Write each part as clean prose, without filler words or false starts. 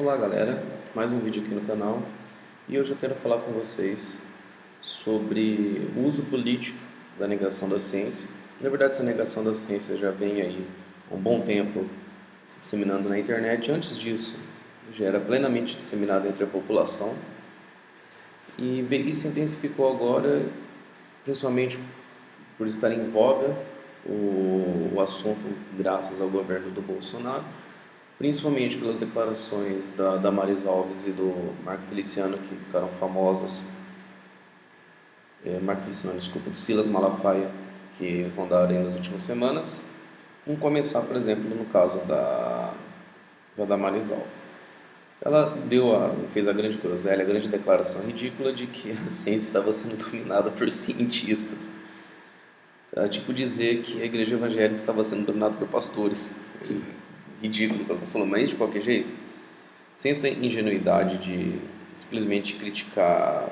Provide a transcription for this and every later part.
Olá galera, mais um vídeo aqui no canal e hoje eu quero falar com vocês sobre o uso político da negação da ciência. Na verdade, essa negação da ciência já vem aí há um bom tempo se disseminando na internet. Antes disso, já era plenamente disseminado entre a população e isso se intensificou agora, principalmente por estar em voga o assunto graças ao governo do Bolsonaro, principalmente pelas declarações da Damares Alves e do Marco Feliciano, que ficaram famosas. Marco Feliciano, desculpa, do Silas Malafaia, que rondaram aí nas últimas semanas. Vamos começar, por exemplo, no caso da Damares Alves. Ela fez a grande groselha, a grande declaração ridícula de que a ciência estava sendo dominada por cientistas. Era tipo dizer que a igreja evangélica estava sendo dominada por pastores. Ridículo que ela falou, mas de qualquer jeito, sem essa ingenuidade de simplesmente criticar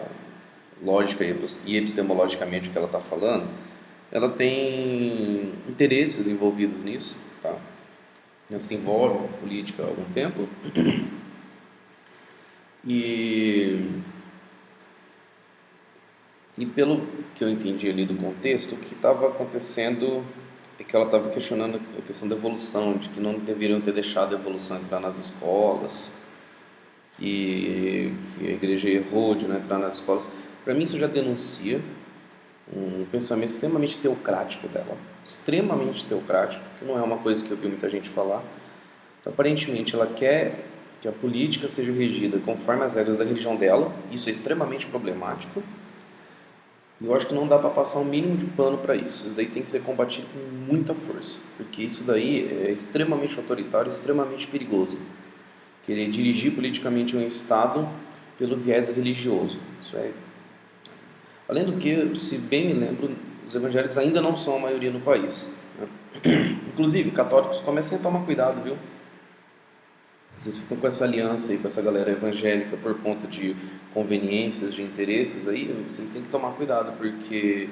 lógica e epistemologicamente o que ela está falando, ela tem interesses envolvidos nisso, tá? Ela se envolve com política há algum tempo e pelo que eu entendi ali do contexto, o que estava acontecendo é que ela estava questionando a questão da evolução, de que não deveriam ter deixado a evolução entrar nas escolas, que a igreja errou de não entrar nas escolas. Para mim isso já denuncia um pensamento extremamente teocrático dela, extremamente teocrático, que não é uma coisa que eu vi muita gente falar. Então, aparentemente ela quer que a política seja regida conforme as regras da religião dela, isso é extremamente problemático. E eu acho que não dá para passar um mínimo de pano para isso. Isso daí tem que ser combatido com muita força, porque isso daí é extremamente autoritário, extremamente perigoso. Querer dirigir politicamente um Estado pelo viés religioso. Isso é. Além do que, se bem me lembro, os evangélicos ainda não são a maioria no país, né? Inclusive, católicos, comecem a tomar cuidado, viu? Vocês ficam com essa aliança aí com essa galera evangélica por conta de conveniências, de interesses aí, vocês têm que tomar cuidado, porque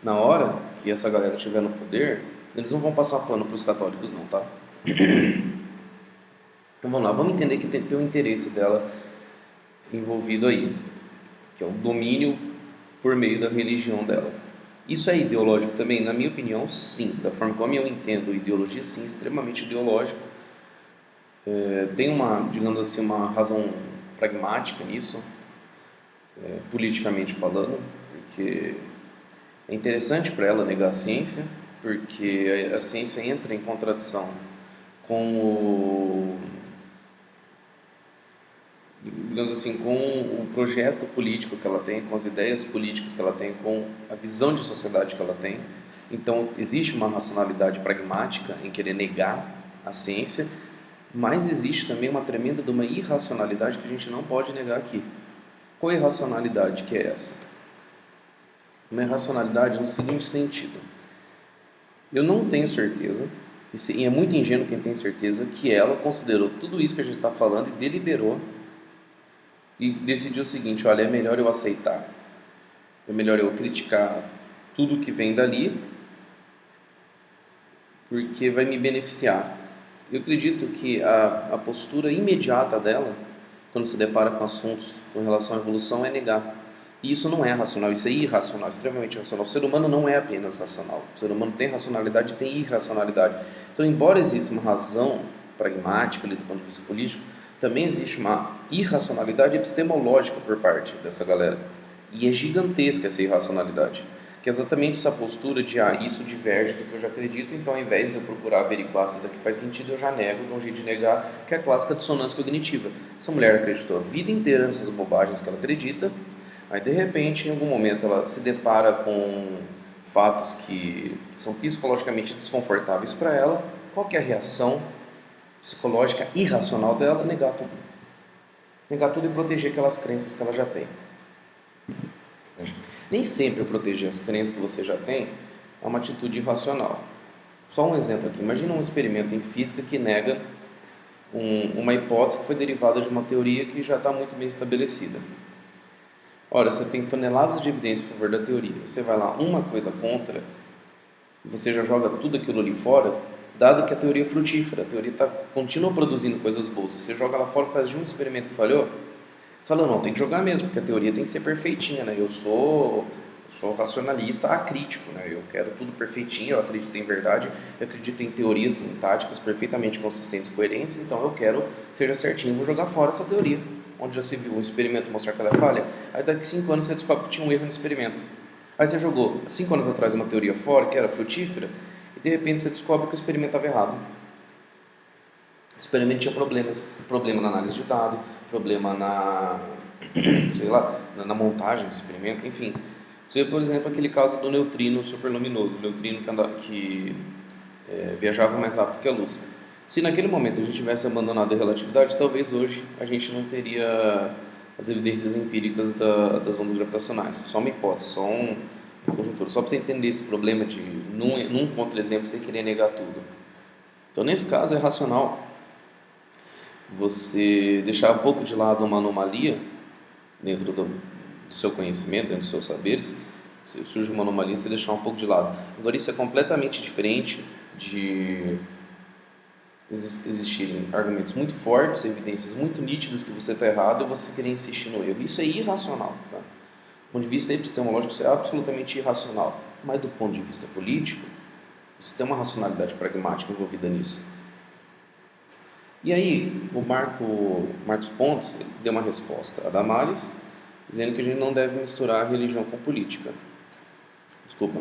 na hora que essa galera estiver no poder, eles não vão passar pano para os católicos não, tá? Então vamos lá, vamos entender que tem um interesse dela envolvido aí, que é o domínio por meio da religião dela. Isso é ideológico também? Na minha opinião, sim. Da forma como eu entendo ideologia, sim, extremamente ideológico. Tem digamos assim, uma razão pragmática nisso, politicamente falando, porque é interessante para ela negar a ciência, porque a ciência entra em contradição com digamos assim, com o projeto político que ela tem, com as ideias políticas que ela tem, com a visão de sociedade que ela tem. Então, existe uma racionalidade pragmática em querer negar a ciência, mas existe também uma tremenda de uma irracionalidade que a gente não pode negar aqui. Qual irracionalidade que é essa? Uma irracionalidade no seguinte sentido: eu não tenho certeza, e é muito ingênuo quem tem certeza, que ela considerou tudo isso que a gente está falando e deliberou e decidiu o seguinte: olha, é melhor eu aceitar, é melhor eu criticar tudo que vem dali, porque vai me beneficiar. Eu acredito que a postura imediata dela, quando se depara com assuntos com relação à evolução, é negar. E isso não é racional, isso é irracional, extremamente irracional. O ser humano não é apenas racional. O ser humano tem racionalidade e tem irracionalidade. Então, embora exista uma razão pragmática ali do ponto de vista político, também existe uma irracionalidade epistemológica por parte dessa galera. E é gigantesca essa irracionalidade, que é exatamente essa postura de isso diverge do que eu já acredito, então ao invés de eu procurar averiguar se isso daqui faz sentido, eu já nego, de um jeito de negar, que é a clássica dissonância cognitiva. Essa mulher acreditou a vida inteira nessas bobagens que ela acredita, aí de repente, em algum momento, ela se depara com fatos que são psicologicamente desconfortáveis para ela. Qual que é a reação psicológica irracional dela? Negar tudo. Negar tudo e proteger aquelas crenças que ela já tem. Nem sempre proteger as crenças que você já tem é uma atitude irracional. Só um exemplo aqui. Imagina um experimento em física que nega uma hipótese que foi derivada de uma teoria que já está muito bem estabelecida. Ora, você tem toneladas de evidências a favor da teoria. Você vai lá, uma coisa contra, e você já joga tudo aquilo ali fora, dado que a teoria é frutífera, a teoria continua produzindo coisas boas. Se você joga ela fora por causa de um experimento que falhou, você fala, não, tem que jogar mesmo, porque a teoria tem que ser perfeitinha, né? Eu sou racionalista acrítico, né? Eu quero tudo perfeitinho, eu acredito em verdade, eu acredito em teorias sintáticas perfeitamente consistentes e coerentes, então eu quero que seja certinho, vou jogar fora essa teoria. Onde já se viu um experimento mostrar que ela é falha, aí daqui 5 anos você descobre que tinha um erro no experimento. Aí você jogou 5 anos atrás uma teoria fora, que era frutífera, e de repente você descobre que o experimento estava errado. O experimento tinha problemas, problema na análise de dado, problema sei lá, na montagem do experimento, enfim. Você, por exemplo, aquele caso do neutrino superluminoso, o neutrino que viajava mais rápido que a luz. Se naquele momento a gente tivesse abandonado a relatividade, talvez hoje a gente não teria as evidências empíricas das ondas gravitacionais. Só uma hipótese, só uma conjuntura. Só para você entender esse problema de, num contra-exemplo, você querer negar tudo. Então, nesse caso, é racional você deixar um pouco de lado uma anomalia dentro do seu conhecimento, dentro dos seus saberes. Se surge uma anomalia, você deixar um pouco de lado. Agora, isso é completamente diferente de existirem argumentos muito fortes, evidências muito nítidas que você está errado e você querer insistir no erro. Isso é irracional. Tá? Do ponto de vista epistemológico, isso é absolutamente irracional. Mas do ponto de vista político, isso tem uma racionalidade pragmática envolvida nisso. E aí, o Marcos Pontes deu uma resposta a Damares, dizendo que a gente não deve misturar religião com política. Desculpa,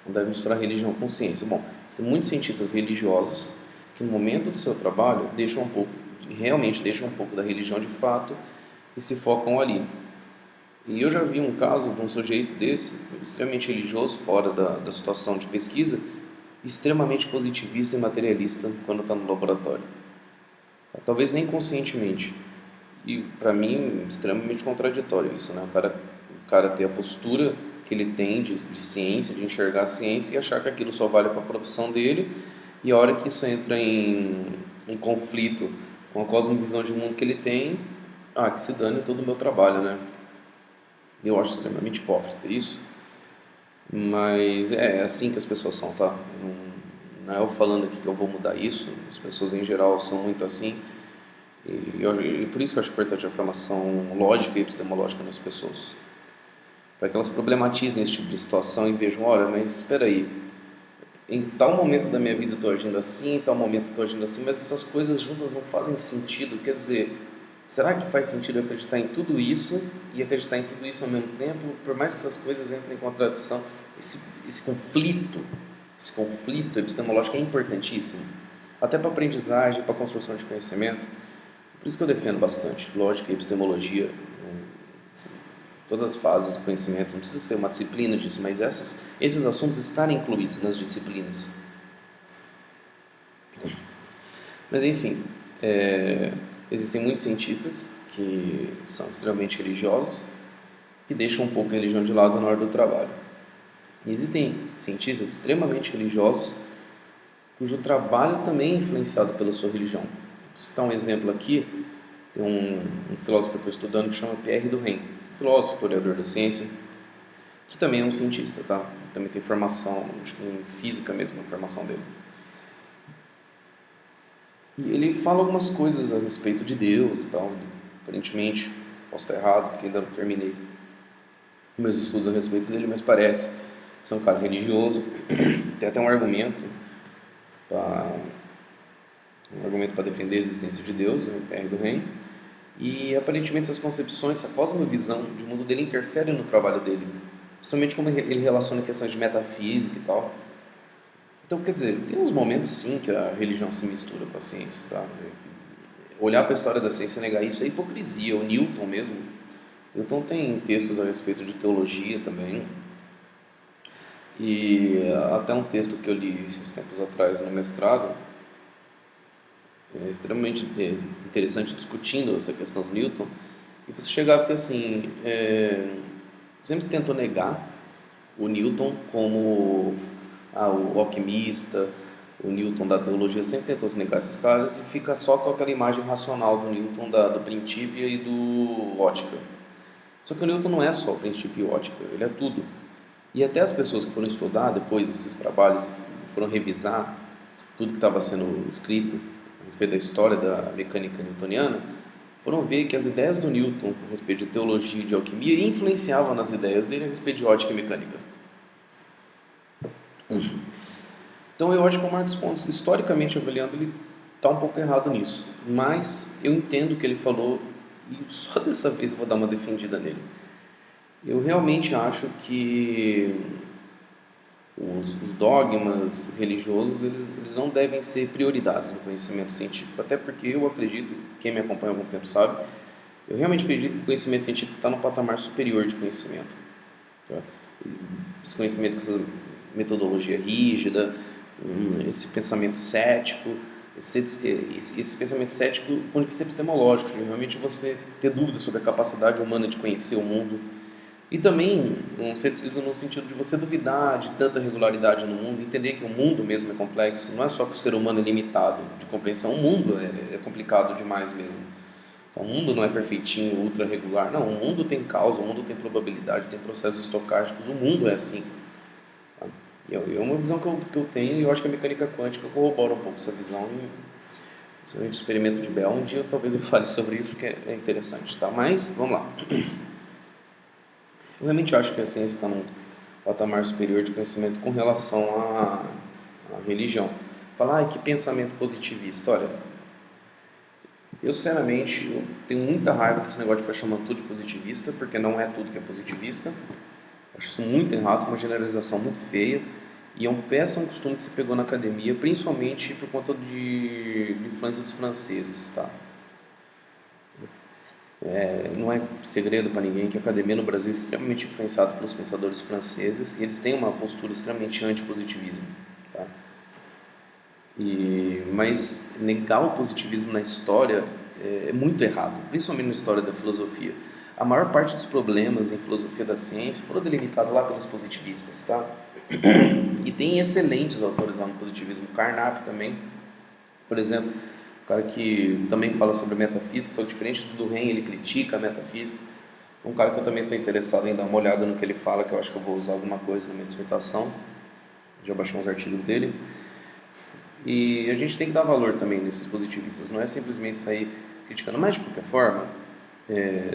não deve misturar religião com ciência. Bom, tem muitos cientistas religiosos que no momento do seu trabalho realmente deixam um pouco da religião de fato e se focam ali. E eu já vi um caso de um sujeito desse, extremamente religioso, fora da situação de pesquisa, extremamente positivista e materialista quando está no laboratório. Talvez nem conscientemente. E para mim, extremamente contraditório isso, né? O cara ter a postura que ele tem de ciência, de enxergar a ciência e achar que aquilo só vale para a profissão dele, e a hora que isso entra em conflito com a cosmovisão de mundo que ele tem, que se dane todo o meu trabalho, né? Eu acho extremamente hipócrita isso, mas é assim que as pessoas são, tá? Não é eu falando aqui que eu vou mudar isso, as pessoas em geral são muito assim, e por isso que eu acho importante a formação lógica e epistemológica nas pessoas, para que elas problematizem esse tipo de situação e vejam, olha, mas espera aí, em tal momento da minha vida eu estou agindo assim, em tal momento eu estou agindo assim, mas essas coisas juntas não fazem sentido. Quer dizer, será que faz sentido eu acreditar em tudo isso e acreditar em tudo isso ao mesmo tempo? Por mais que essas coisas entrem em contradição, esse conflito epistemológico é importantíssimo, até para aprendizagem, para construção de conhecimento. Por isso que eu defendo bastante lógica e epistemologia, todas as fases do conhecimento. Não precisa ser uma disciplina disso, mas esses assuntos estarem incluídos nas disciplinas. Mas enfim, existem muitos cientistas que são extremamente religiosos, que deixam um pouco a religião de lado na hora do trabalho. E existem cientistas extremamente religiosos cujo trabalho também é influenciado pela sua religião. Vou citar um exemplo aqui, tem um filósofo que eu estou estudando que chama Pierre Duhem, filósofo, historiador da ciência, que também é um cientista, tá? Também tem formação, acho que em física mesmo, a formação dele. E ele fala algumas coisas a respeito de Deus e tal, aparentemente, posso estar errado, porque ainda não terminei meus estudos a respeito dele, mas parece ser um cara religioso, tem até um argumento para defender a existência de Deus, o Pierre Duhem, e aparentemente essas concepções, essa cosmovisão de mundo dele interfere no trabalho dele, principalmente como ele relaciona questões de metafísica e tal. Então, quer dizer, tem uns momentos sim que a religião se mistura com a ciência, tá? Olhar para a história da ciência e negar isso é hipocrisia. O Newton mesmo, Newton tem textos a respeito de teologia também, e até um texto que eu li esses tempos atrás no mestrado, é extremamente interessante, discutindo essa questão do Newton, e você chegava que assim, sempre se tentou negar o Newton como o alquimista, o Newton da teologia, sempre tentou se negar esses caras e fica só com aquela imagem racional do Newton do princípio e do ótica. Só que o Newton não é só o princípio e ótica, ele é tudo. E até as pessoas que foram estudar depois desses trabalhos, foram revisar tudo que estava sendo escrito a respeito da história da mecânica newtoniana, foram ver que as ideias do Newton a respeito de teologia e de alquimia influenciavam nas ideias dele a respeito de ótica e mecânica. Então eu acho que o Marcos Pontes, historicamente avaliando, ele está um pouco errado nisso, mas eu entendo o que ele falou e só dessa vez eu vou dar uma defendida nele. Eu realmente acho que os dogmas religiosos eles não devem ser prioridades no conhecimento científico, até porque eu acredito, quem me acompanha há algum tempo sabe, eu realmente acredito que o conhecimento científico está no patamar superior de conhecimento. Tá? Esse conhecimento com essa metodologia rígida, esse pensamento cético, esse pensamento cético do ponto de vista epistemológico, de realmente você ter dúvidas sobre a capacidade humana de conhecer o mundo. E também um ceticismo no sentido de você duvidar de tanta regularidade no mundo, entender que o mundo mesmo é complexo, não é só que o ser humano é limitado de compreensão, o mundo é complicado demais mesmo. Então, o mundo não é perfeitinho, ultra regular, não, o mundo tem causa, o mundo tem probabilidade, tem processos estocásticos, o mundo é assim. Tá? E é uma visão que eu tenho e eu acho que a mecânica quântica corrobora um pouco essa visão. E o experimento de Bell, um dia talvez eu fale sobre isso porque é interessante, tá? Mas, vamos lá. Eu realmente acho que a ciência está num patamar superior de conhecimento com relação à religião. Falar, que pensamento positivista. Olha, eu sinceramente eu tenho muita raiva desse negócio de ficar chamando tudo de positivista, porque não é tudo que é positivista. Acho isso muito errado, é uma generalização muito feia. E é um péssimo costume que se pegou na academia, principalmente por conta de influência dos franceses, tá? Não é segredo para ninguém que a academia no Brasil é extremamente influenciada pelos pensadores franceses e eles têm uma postura extremamente anti-positivismo, tá? Mas negar o positivismo na história é muito errado, principalmente na história da filosofia. A maior parte dos problemas em filosofia da ciência foram delimitados lá pelos positivistas, tá? E tem excelentes autores lá no positivismo, Carnap também, por exemplo, um cara que também fala sobre metafísica, só que diferente do Durkheim, ele critica a metafísica. Um cara que eu também estou interessado em dar uma olhada no que ele fala, que eu acho que eu vou usar alguma coisa na minha dissertação. Já baixei uns artigos dele. E a gente tem que dar valor também nesses positivistas, não é simplesmente sair criticando, mas de qualquer forma,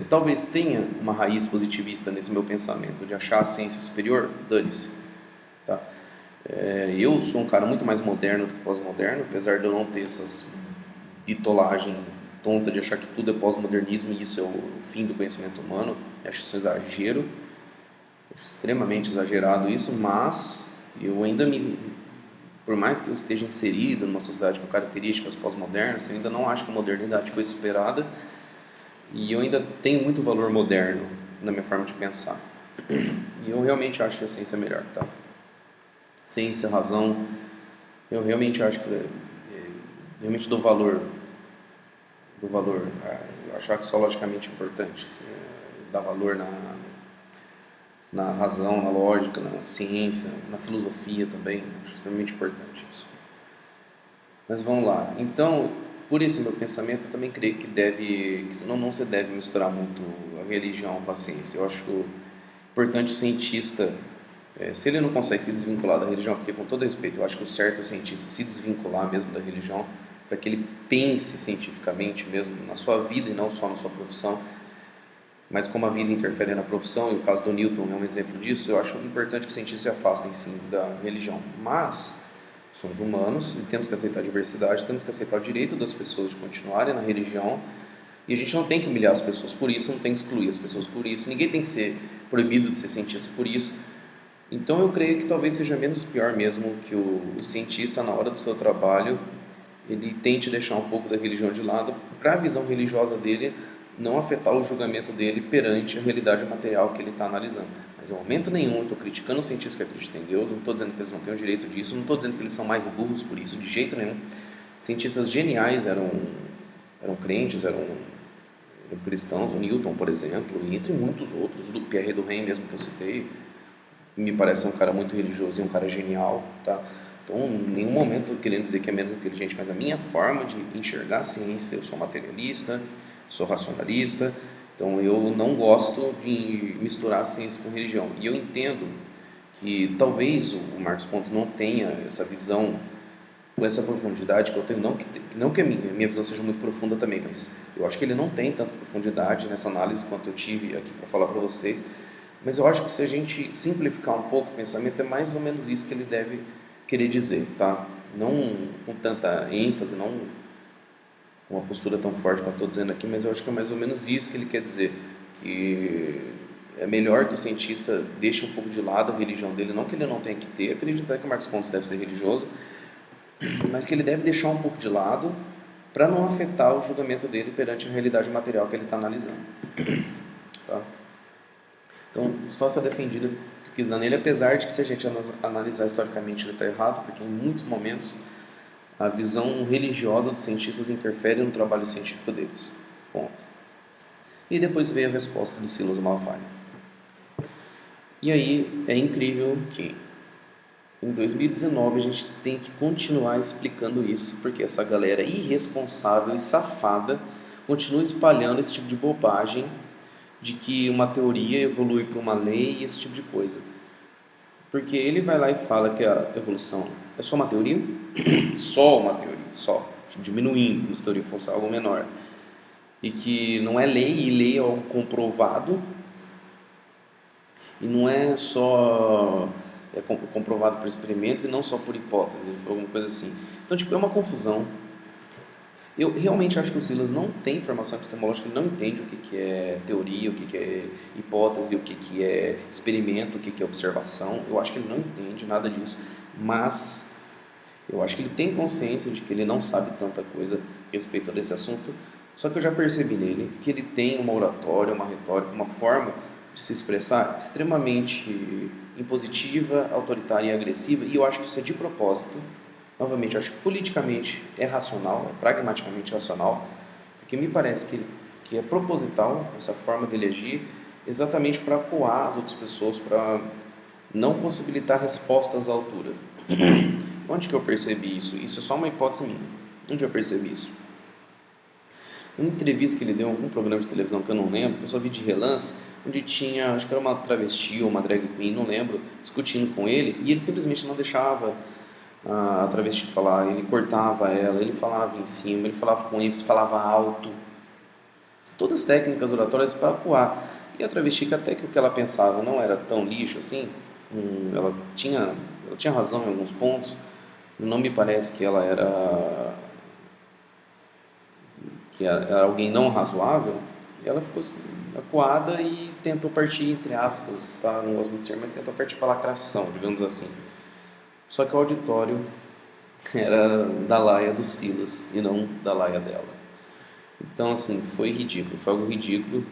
talvez tenha uma raiz positivista nesse meu pensamento, de achar a ciência superior, dane-se. Tá? Eu sou um cara muito mais moderno do que pós-moderno, apesar de eu não ter essas bitolagem tonta de achar que tudo é pós-modernismo e isso é o fim do conhecimento humano. Eu acho isso um exagero, acho extremamente exagerado isso, mas eu ainda por mais que eu esteja inserido numa sociedade com características pós-modernas, eu ainda não acho que a modernidade foi superada e eu ainda tenho muito valor moderno na minha forma de pensar. E eu realmente acho que a ciência é melhor, tá? Ciência, razão, eu realmente acho que realmente dou valor eu acho axiologicamente importante, assim, dar valor na razão, na lógica, na ciência, na filosofia também, acho extremamente importante isso. Mas vamos lá, então, por esse meu pensamento, eu também creio que não se deve misturar muito a religião com a ciência. Eu acho importante o cientista, se ele não consegue se desvincular da religião, porque com todo respeito, eu acho que o certo é o cientista se desvincular mesmo da religião, para que ele pense cientificamente mesmo na sua vida e não só na sua profissão, mas como a vida interfere na profissão, e o caso do Newton é um exemplo disso, eu acho importante que os cientistas se afastem sim da religião, mas somos humanos e temos que aceitar a diversidade, temos que aceitar o direito das pessoas de continuarem na religião, e a gente não tem que humilhar as pessoas por isso, não tem que excluir as pessoas por isso, ninguém tem que ser proibido de ser cientista por isso. Então eu creio que talvez seja menos pior mesmo que o cientista, na hora do seu trabalho, ele tente deixar um pouco da religião de lado para a visão religiosa dele não afetar o julgamento dele perante a realidade material que ele está analisando. Mas em momento nenhum eu estou criticando os cientistas que acreditam em Deus, não estou dizendo que eles não têm o direito disso, não estou dizendo que eles são mais burros por isso, de jeito nenhum. Cientistas geniais eram crentes, eram cristãos, o Newton, por exemplo, e entre muitos outros, o Pierre Durkheim mesmo que eu citei, me parece um cara muito religioso e um cara genial, tá? Então, em nenhum momento eu querendo dizer que é menos inteligente, mas a minha forma de enxergar a ciência, eu sou materialista, sou racionalista, então eu não gosto de misturar a ciência com religião. E eu entendo que talvez o Marcos Pontes não tenha essa visão com essa profundidade que eu tenho, não que a minha visão seja muito profunda também, mas eu acho que ele não tem tanta profundidade nessa análise quanto eu tive aqui para falar para vocês, mas eu acho que se a gente simplificar um pouco o pensamento, é mais ou menos isso que ele deve querer dizer, tá? Não com tanta ênfase, não com uma postura tão forte como eu estou dizendo aqui, mas eu acho que é mais ou menos isso que ele quer dizer, que é melhor que o cientista deixe um pouco de lado a religião dele, não que ele não tenha que ter, acredito até que o Marcos Pontes deve ser religioso, mas que ele deve deixar um pouco de lado para não afetar o julgamento dele perante a realidade material que ele está analisando. Tá? Então, só essa defendida que eu quis dar nele, apesar de que se a gente analisar historicamente ele está errado, porque em muitos momentos a visão religiosa dos cientistas interfere no trabalho científico deles. Ponto. E depois veio a resposta do Silas Malafaia. E aí é incrível que em 2019 a gente tem que continuar explicando isso, porque essa galera irresponsável e safada continua espalhando esse tipo de bobagem de que uma teoria evolui para uma lei e esse tipo de coisa. Porque ele vai lá e fala que a evolução é só uma teoria, só uma teoria, só, diminuindo como se a teoria fosse algo menor. E que não é lei, e lei é algo comprovado, e não é só comprovado por experimentos e não só por hipótese, ele falou alguma coisa assim. Então, tipo, é uma confusão. Eu realmente acho que o Silas não tem formação epistemológica, ele não entende o que é teoria, o que é hipótese, o que é experimento, o que é observação. Eu acho que ele não entende nada disso, mas eu acho que ele tem consciência de que ele não sabe tanta coisa a respeito desse assunto, só que eu já percebi nele que ele tem uma oratória, uma retórica, uma forma de se expressar extremamente impositiva, autoritária e agressiva, e eu acho que isso é de propósito. Novamente, eu acho que politicamente é racional, é pragmaticamente racional, porque me parece que é proposital essa forma de agir exatamente para acuar as outras pessoas, para não possibilitar respostas à altura. Onde que eu percebi isso? Isso é só uma hipótese minha. Onde eu percebi isso? Uma entrevista que ele deu em algum programa de televisão que eu não lembro, que eu só vi de relance, onde tinha, acho que era uma travesti ou uma drag queen, não lembro, discutindo com ele, e ele simplesmente não deixava a travesti falar, ele cortava ela, ele falava em cima, ele falava com ênfase, falava alto. Todas as técnicas oratórias para acuar. E a travesti, que até que o que ela pensava não era tão lixo assim, ela tinha razão em alguns pontos, não me parece que ela era alguém não razoável, e ela ficou assim, acuada e tentou partir, entre aspas, tá? Não gosto muito de ser, mas tentou partir para a lacração, digamos assim. Só que o auditório era da laia do Silas e não da laia dela. Então, assim, foi ridículo, foi algo ridículo.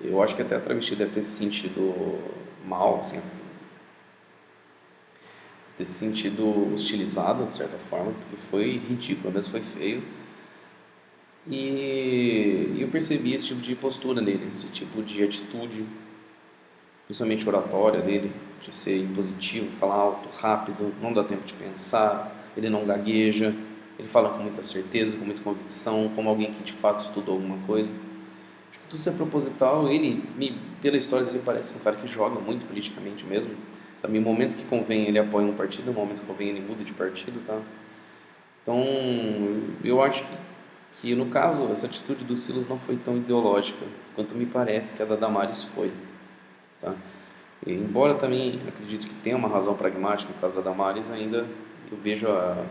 Eu acho que até a travesti deve ter se sentido mal, assim, ter se sentido hostilizado, de certa forma, porque foi ridículo, mesmo foi feio. E eu percebi esse tipo de postura nele, esse tipo de atitude, principalmente oratória dele, de ser impositivo, falar alto, rápido, não dá tempo de pensar, ele não gagueja, ele fala com muita certeza, com muita convicção, como alguém que de fato estudou alguma coisa. Acho que tudo isso é proposital. Pela história dele, parece um cara que joga muito politicamente mesmo. Também, em momentos que convém ele apoia um partido, em momentos que convém ele muda de partido, tá? Então, eu acho que no caso, essa atitude do Silas não foi tão ideológica quanto me parece que a da Damares foi, tá? E, embora também acredite que tenha uma razão pragmática no caso da Damares, ainda eu vejo a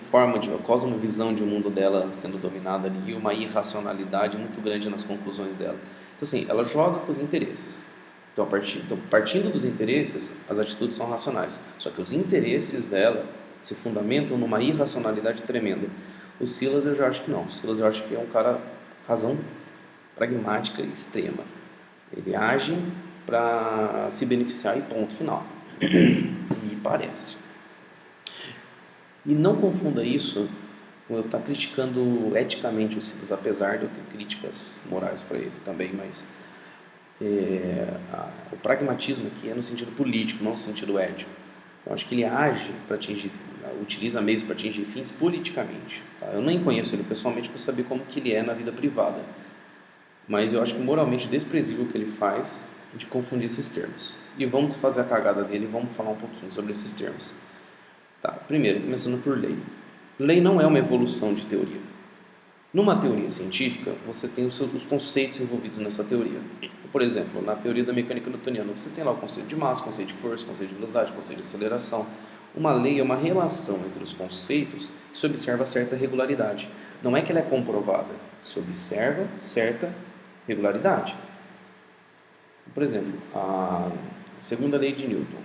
forma a cosmovisão de um mundo dela sendo dominada ali, e uma irracionalidade muito grande nas conclusões dela. Então, assim, ela joga com os interesses. Então, partindo dos interesses, as atitudes são racionais. Só que os interesses dela se fundamentam numa irracionalidade tremenda. O Silas eu já acho que não. O Silas eu acho que é um cara razão pragmática extrema. Ele age para se beneficiar e ponto final. Me parece. E não confunda isso com eu estar criticando eticamente o Silas, apesar de eu ter críticas morais para ele também, mas o pragmatismo aqui é no sentido político, não no sentido ético. Eu acho que ele age para atingir, utiliza meios para atingir fins politicamente. Tá? Eu nem conheço ele pessoalmente para saber como que ele é na vida privada, mas eu acho que moralmente desprezível o que ele faz de confundir esses termos. E vamos fazer a cagada dele e vamos falar um pouquinho sobre esses termos. Tá, primeiro, começando por lei. Lei não é uma evolução de teoria. Numa teoria científica, você tem os conceitos envolvidos nessa teoria. Por exemplo, na teoria da mecânica newtoniana, você tem lá o conceito de massa, conceito de força, conceito de velocidade, conceito de aceleração. Uma lei é uma relação entre os conceitos que se observa certa regularidade. Não é que ela é comprovada, se observa certa regularidade. Por exemplo, a segunda lei de Newton,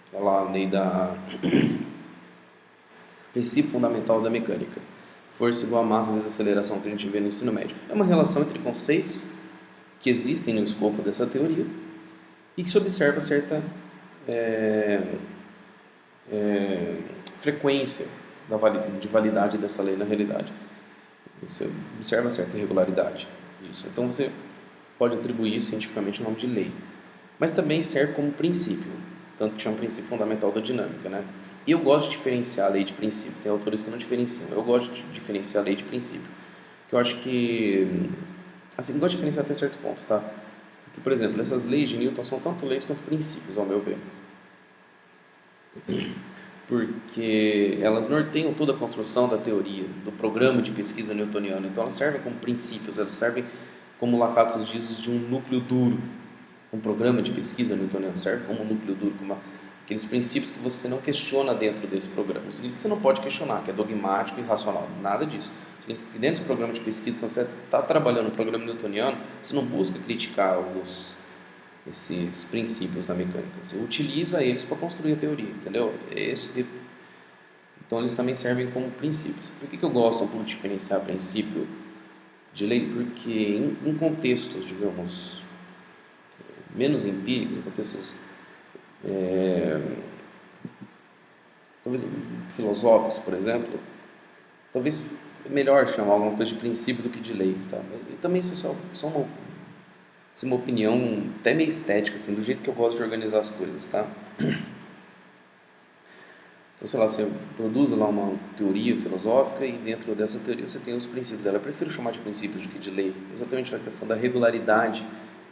que é lá a lei da princípio fundamental da mecânica. Força igual a massa vezes a aceleração que a gente vê no ensino médio. É uma relação entre conceitos que existem no escopo dessa teoria e que se observa certa frequência de validade dessa lei na realidade. Você observa certa regularidade disso. Então você pode atribuir isso cientificamente o nome de lei. Mas também serve como princípio, tanto que chama princípio fundamental da dinâmica, né? E eu gosto de diferenciar a lei de princípio. Tem autores que não diferenciam. Eu gosto de diferenciar a lei de princípio. Que eu acho que... Assim, eu gosto de diferenciar até certo ponto, tá? Porque, por exemplo, essas leis de Newton são tanto leis quanto princípios, ao meu ver. Porque elas norteiam toda a construção da teoria, do programa de pesquisa newtoniano. Então, elas servem como princípios, elas servem, como Lakatos diz, de um núcleo duro. Um programa de pesquisa newtoniano serve como um núcleo duro, como aqueles princípios que você não questiona dentro desse programa. Significa que você não pode questionar, que é dogmático e irracional. Nada disso. Significa que dentro desse programa de pesquisa, quando você está trabalhando no programa newtoniano, você não busca criticar esses princípios da mecânica. Você utiliza eles para construir a teoria, entendeu? Então, eles também servem como princípios. Por que eu gosto um pouco de diferenciar princípio de lei? Porque em contextos, digamos, menos empíricos, em contextos talvez filosóficos, por exemplo, talvez é melhor chamar alguma coisa de princípio do que de lei, tá? E também isso é só uma opinião até meio estética, assim, do jeito que eu gosto de organizar as coisas, tá? Então, sei lá, você produz lá uma teoria filosófica e dentro dessa teoria você tem os princípios dela. Eu prefiro chamar de princípios do que de lei, exatamente na questão da regularidade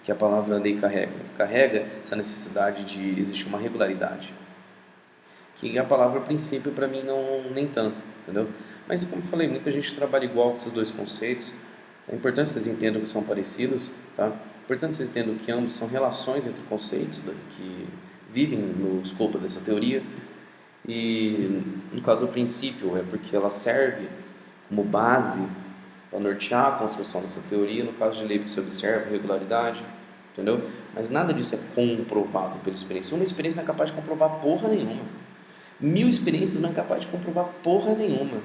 que a palavra lei carrega. Carrega essa necessidade de existir uma regularidade. Que a palavra princípio para mim não nem tanto, entendeu? Mas como eu falei, muita gente trabalha igual com esses dois conceitos. É importante que vocês entendam que são parecidos, tá? É importante que vocês entendam que ambos são relações entre conceitos, né, que vivem no escopo dessa teoria. E no caso do princípio é porque ela serve como base para nortear a construção dessa teoria. No caso de lei, que se observa a regularidade, entendeu? Mas nada disso é comprovado pela experiência. Uma experiência não é capaz de comprovar porra nenhuma. 1000 experiências não é capaz de comprovar porra nenhuma.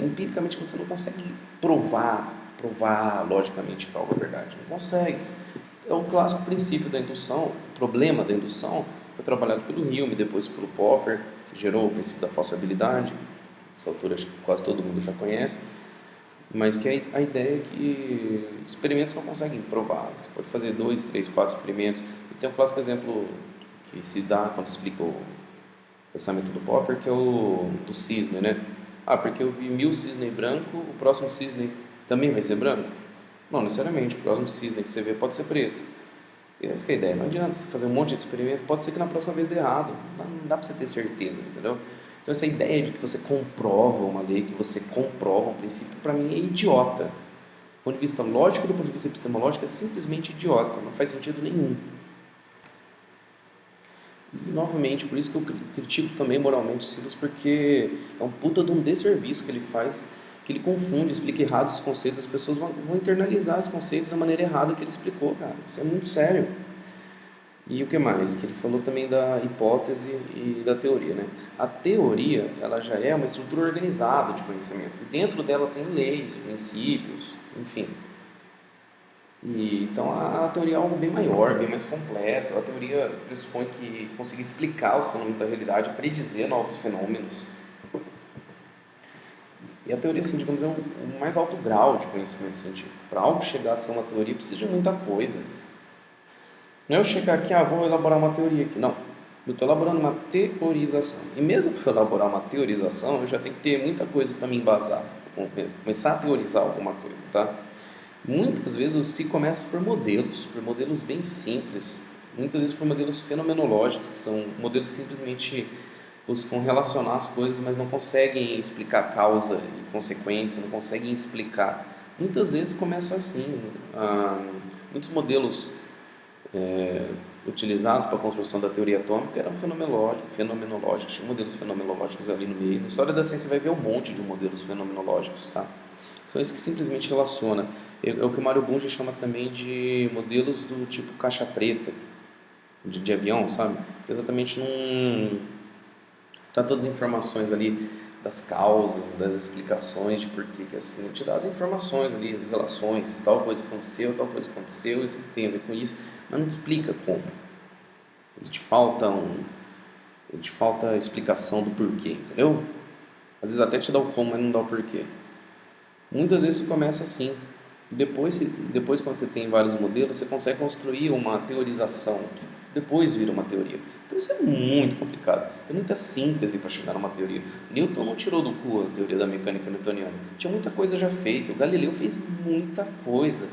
Empiricamente você não consegue provar logicamente que algo é verdade. Não consegue. É o clássico princípio da indução, o problema da indução, foi trabalhado pelo Hume, depois pelo Popper, que gerou o princípio da falsibilidade. Essa altura acho que quase todo mundo já conhece. Mas que a ideia é que experimentos não conseguem provar. Você pode fazer 2, 3, 4 experimentos. E tem um clássico exemplo que se dá quando explica o pensamento do Popper, que é o do cisne, né? Porque eu vi 1000 cisnes branco, o próximo cisne também vai ser branco? Não necessariamente, o próximo cisne que você vê pode ser preto. E essa é a ideia, não adianta você fazer um monte de experimento, pode ser que na próxima vez dê errado, não dá para você ter certeza, entendeu? Então essa ideia de que você comprova uma lei, que você comprova um princípio, para mim é idiota. Do ponto de vista lógico, do ponto de vista epistemológico, é simplesmente idiota, não faz sentido nenhum. E, novamente, por isso que eu critico também moralmente Silas, porque é um puta de um desserviço que ele faz, que ele confunde, explica errado os conceitos, as pessoas vão internalizar os conceitos da maneira errada que ele explicou, cara. Isso é muito sério. E o que mais? Que ele falou também da hipótese e da teoria, né? A teoria, ela já é uma estrutura organizada de conhecimento. E dentro dela tem leis, princípios, enfim. Então a teoria é algo bem maior, bem mais completo. A teoria pressupõe que consiga explicar os fenômenos da realidade, predizer novos fenômenos. E a teoria, assim, digamos, é o mais alto grau de conhecimento científico. Para algo chegar a ser uma teoria, precisa de muita coisa. Não é eu chegar aqui, vou elaborar uma teoria aqui. Não, eu estou elaborando uma teorização. E mesmo para elaborar uma teorização, eu já tenho que ter muita coisa para me embasar. Começar a teorizar alguma coisa, tá? Muitas vezes se começa por modelos bem simples. muitas vezes por modelos fenomenológicos, que são modelos que simplesmente buscam relacionar as coisas, mas não conseguem explicar causa e consequência, não conseguem explicar. Muitas vezes começa assim. Muitos modelos utilizados para a construção da teoria atômica eram fenomenológicos, tinha modelos fenomenológicos ali no meio. Na história da ciência vai ver um monte de modelos fenomenológicos, tá? São esses que simplesmente relacionam. É o que o Mário Bunge chama também de modelos do tipo caixa preta, de avião, sabe? Exatamente não tá todas as informações ali das causas, das explicações de por que é assim. Ele te dá as informações ali, as relações, tal coisa aconteceu, isso tem a ver com isso, mas não te explica como. Ele te falta a explicação do porquê, entendeu? Às vezes até te dá o como, mas não dá o porquê. Muitas vezes isso começa assim. Depois quando você tem vários modelos, você consegue construir uma teorização que depois vira uma teoria. Então isso é muito complicado. Tem muita síntese para chegar numa teoria. Newton não tirou do cu a teoria da mecânica newtoniana. Tinha muita coisa já feita. O Galileu fez muita coisa.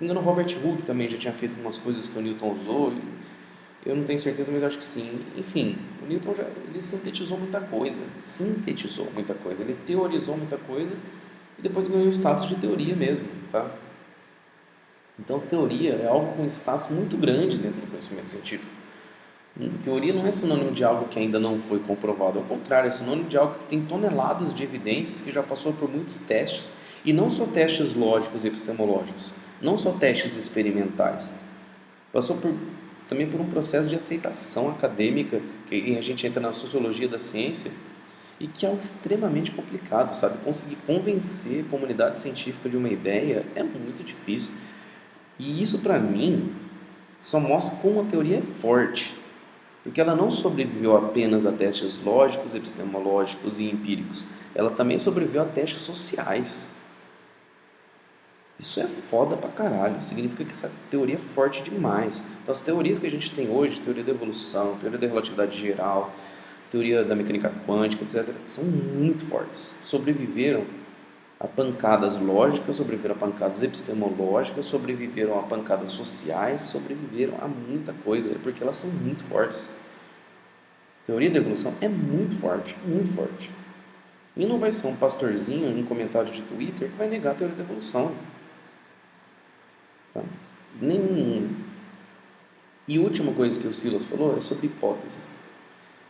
Ainda no Robert Hooke também já tinha feito algumas coisas que o Newton usou. Eu não tenho certeza, mas acho que sim. Enfim, o Newton ele sintetizou muita coisa. Ele teorizou muita coisa e depois ganhou o status de teoria mesmo, tá? Então, teoria é algo com status muito grande dentro do conhecimento científico. Teoria não é sinônimo de algo que ainda não foi comprovado, ao contrário, é sinônimo de algo que tem toneladas de evidências, que já passou por muitos testes, e não só testes lógicos e epistemológicos, não só testes experimentais. Passou também por um processo de aceitação acadêmica, que a gente entra na sociologia da ciência, e que é algo extremamente complicado, sabe? Conseguir convencer a comunidade científica de uma ideia é muito difícil. E isso, para mim, só mostra como a teoria é forte, porque ela não sobreviveu apenas a testes lógicos, epistemológicos e empíricos, ela também sobreviveu a testes sociais. Isso é foda pra caralho, significa que essa teoria é forte demais. Então, as teorias que a gente tem hoje, teoria da evolução, teoria da relatividade geral, teoria da mecânica quântica, etc., são muito fortes. Sobreviveram a pancadas lógicas, sobreviveram a pancadas epistemológicas, sobreviveram a pancadas sociais, sobreviveram a muita coisa, porque elas são muito fortes. A teoria da evolução é muito forte, muito forte. E não vai ser um pastorzinho em um comentário de Twitter que vai negar a teoria da evolução. Tá? E a última coisa que o Silas falou é sobre hipótese.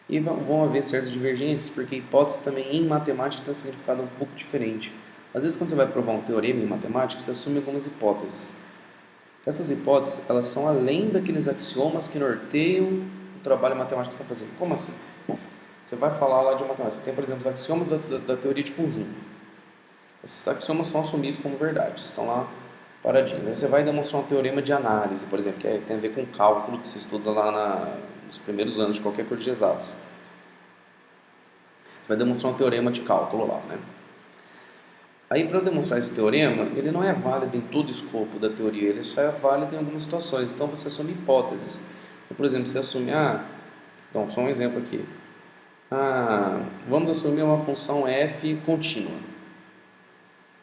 E vão haver certas divergências, porque hipótese também em matemática tem um significado um pouco diferente. Às vezes, quando você vai provar um teorema em matemática, você assume algumas hipóteses. Essas hipóteses, elas são além daqueles axiomas que norteiam o trabalho matemático que você está fazendo. Como assim? Você vai falar lá de matemática. Você tem, por exemplo, os axiomas da teoria de conjunto. Esses axiomas são assumidos como verdade, estão lá paradinhos. Aí você vai demonstrar um teorema de análise, por exemplo, que tem a ver com cálculo que se estuda lá nos primeiros anos de qualquer curso de exatas. Você vai demonstrar um teorema de cálculo lá, né? Aí, para demonstrar esse teorema, ele não é válido em todo o escopo da teoria, ele só é válido em algumas situações. Então, você assume hipóteses. Então, por exemplo, você assume, então, só um exemplo aqui. Vamos assumir uma função f contínua.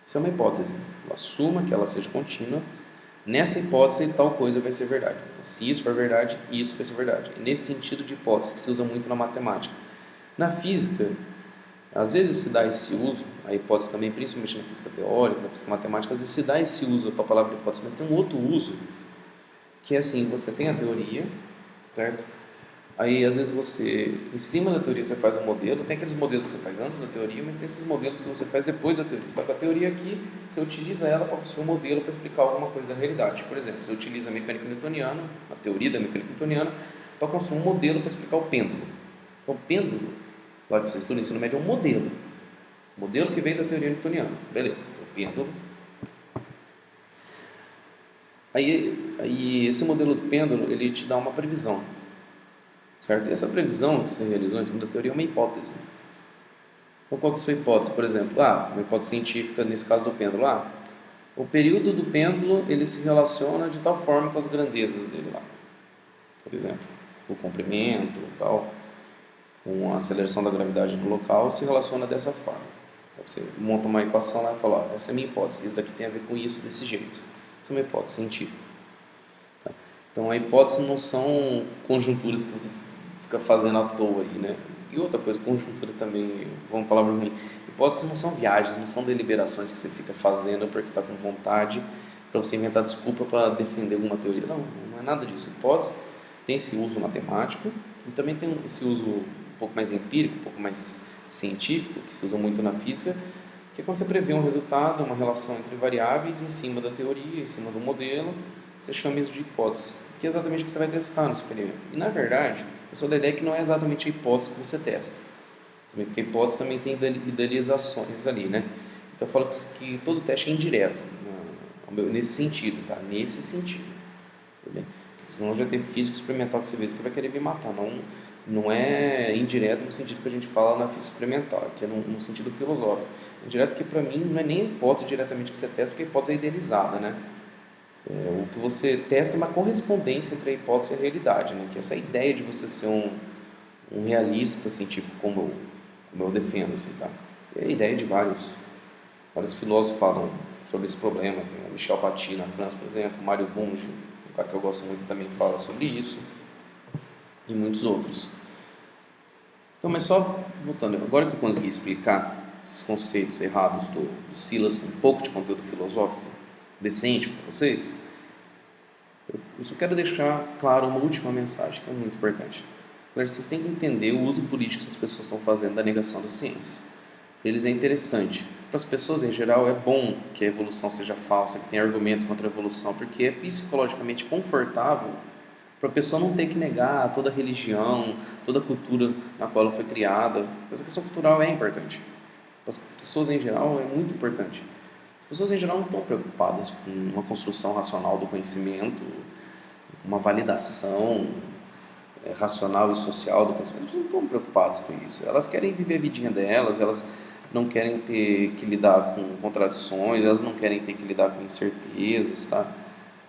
Isso é uma hipótese. Assuma que ela seja contínua. Nessa hipótese, tal coisa vai ser verdade. Então, se isso for verdade, isso vai ser verdade. É nesse sentido de hipótese que se usa muito na matemática. Na física, às vezes se dá esse uso, a hipótese também, principalmente na física teórica, na física matemática, às vezes se dá esse uso para a palavra hipótese, mas tem um outro uso, que é assim, você tem a teoria, certo? Aí, às vezes você, em cima da teoria, você faz um modelo, tem aqueles modelos que você faz antes da teoria, mas tem esses modelos que você faz depois da teoria. Você está com a teoria aqui, você utiliza ela para construir um modelo para explicar alguma coisa da realidade. Por exemplo, você utiliza a mecânica newtoniana, a teoria da mecânica newtoniana, para construir um modelo para explicar o pêndulo. Então, o pêndulo, lá que você estuda no ensino médio, é um modelo. Modelo que veio da teoria newtoniana. Beleza, então, o pêndulo. Aí, esse modelo do pêndulo, ele te dá uma previsão. Certo? E essa previsão que você realizou em cima da teoria é uma hipótese. Então, qual que é a sua hipótese? Por exemplo, uma hipótese científica, nesse caso do pêndulo. O período do pêndulo ele se relaciona de tal forma com as grandezas dele lá. Por exemplo, o comprimento, tal, com a aceleração da gravidade no local, se relaciona dessa forma. Então, você monta uma equação lá e fala, essa é a minha hipótese, isso daqui tem a ver com isso, desse jeito. Isso é uma hipótese científica. Tá? Então a hipótese não são conjunturas que você fica fazendo à toa aí, né? E outra coisa, conjuntura também, uma palavra ruim. Hipóteses não são viagens, não são deliberações que você fica fazendo porque está com vontade para você inventar desculpa para defender alguma teoria. Não, não é nada disso. Hipótese tem esse uso matemático e também tem esse uso um pouco mais empírico, um pouco mais científico, que se usa muito na física, que é quando você prevê um resultado, uma relação entre variáveis em cima da teoria, em cima do modelo, você chama isso de hipótese, que é exatamente o que você vai testar no experimento. E na verdade, eu sou da ideia que não é exatamente a hipótese que você testa, porque a hipótese também tem idealizações ali, né? Então eu falo que todo teste é indireto, nesse sentido, tá? Nesse sentido, tudo bem? Porque senão já tem físico experimental que você vê que vai querer me matar, não é indireto no sentido que a gente fala na física experimental, que é no sentido filosófico. É indireto porque para mim não é nem a hipótese diretamente que você testa, porque a hipótese é idealizada, né? O que você testa é uma correspondência entre a hipótese e a realidade, né? Que é essa ideia de você ser um realista científico, como eu defendo, assim, tá? É a ideia de vários filósofos falam sobre esse problema. Tem o Michel Paty na França, por exemplo, o Mário Bunge, um cara que eu gosto muito, também fala sobre isso, e muitos outros. Então, mas só voltando, agora que eu consegui explicar esses conceitos errados do Silas com um pouco de conteúdo filosófico decente para vocês, eu só quero deixar claro uma última mensagem que é muito importante. Vocês têm que entender o uso político que as pessoas estão fazendo da negação da ciência. Para eles é interessante. Para as pessoas em geral é bom que a evolução seja falsa, que tenha argumentos contra a evolução, porque é psicologicamente confortável para a pessoa não ter que negar toda a religião, toda a cultura na qual ela foi criada. Essa questão cultural é importante. Para as pessoas em geral é muito importante. As pessoas em geral não estão preocupadas com uma construção racional do conhecimento, uma validação racional e social do conhecimento. Elas não estão preocupadas com isso. Elas querem viver a vidinha delas, elas não querem ter que lidar com contradições, elas não querem ter que lidar com incertezas, tá?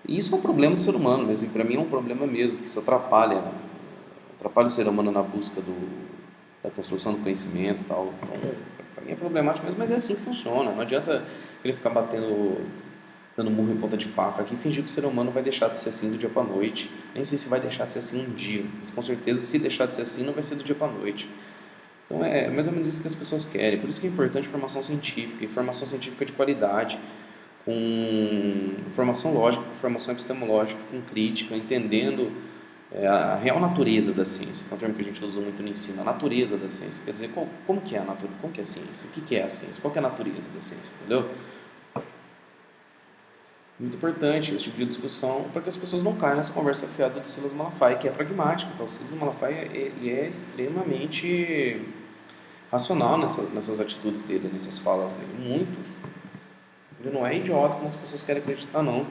E isso é um problema do ser humano mesmo, e para mim é um problema mesmo, porque isso atrapalha o ser humano na busca da construção do conhecimento e tal. Então, para mim é problemático mesmo, mas é assim que funciona. Não adianta ele ficar dando murro em ponta de faca aqui e fingir que o ser humano vai deixar de ser assim do dia para noite. Nem sei se vai deixar de ser assim um dia, mas com certeza se deixar de ser assim não vai ser do dia para noite. Então é mais ou menos isso que as pessoas querem. Por isso que é importante formação científica de qualidade, com informação lógica, com formação epistemológica, com crítica, entendendo a real natureza da ciência, que é um termo que a gente usa muito no ensino, a natureza da ciência. Quer dizer, como que é a natureza, como que é a ciência, o que é a ciência, qual que é a natureza da ciência, entendeu? Muito importante esse tipo de discussão para que as pessoas não caiam nessa conversa fiada do Silas Malafaia, que é pragmático. Então, o Silas Malafaia ele é extremamente racional nessas atitudes dele, nessas falas dele, muito. Ele não é idiota como as pessoas querem acreditar, não.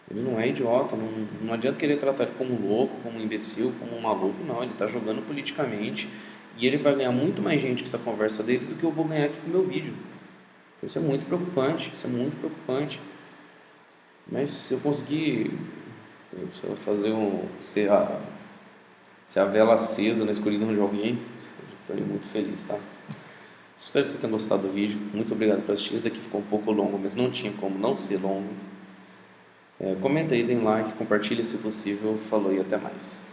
Ele não é idiota, não adianta querer tratar ele como um louco, como um imbecil, como um maluco, não. Ele está jogando politicamente e ele vai ganhar muito mais gente com essa conversa dele do que eu vou ganhar aqui com o meu vídeo. Então isso é muito preocupante, isso é muito preocupante. Mas se eu conseguir fazer ser a vela acesa na escuridão de alguém, eu estarei muito feliz, tá? Espero que vocês tenham gostado do vídeo. Muito obrigado por assistir. Esse aqui ficou um pouco longo, mas não tinha como não ser longo. Comenta aí, deem like, compartilha se possível. Falou e até mais.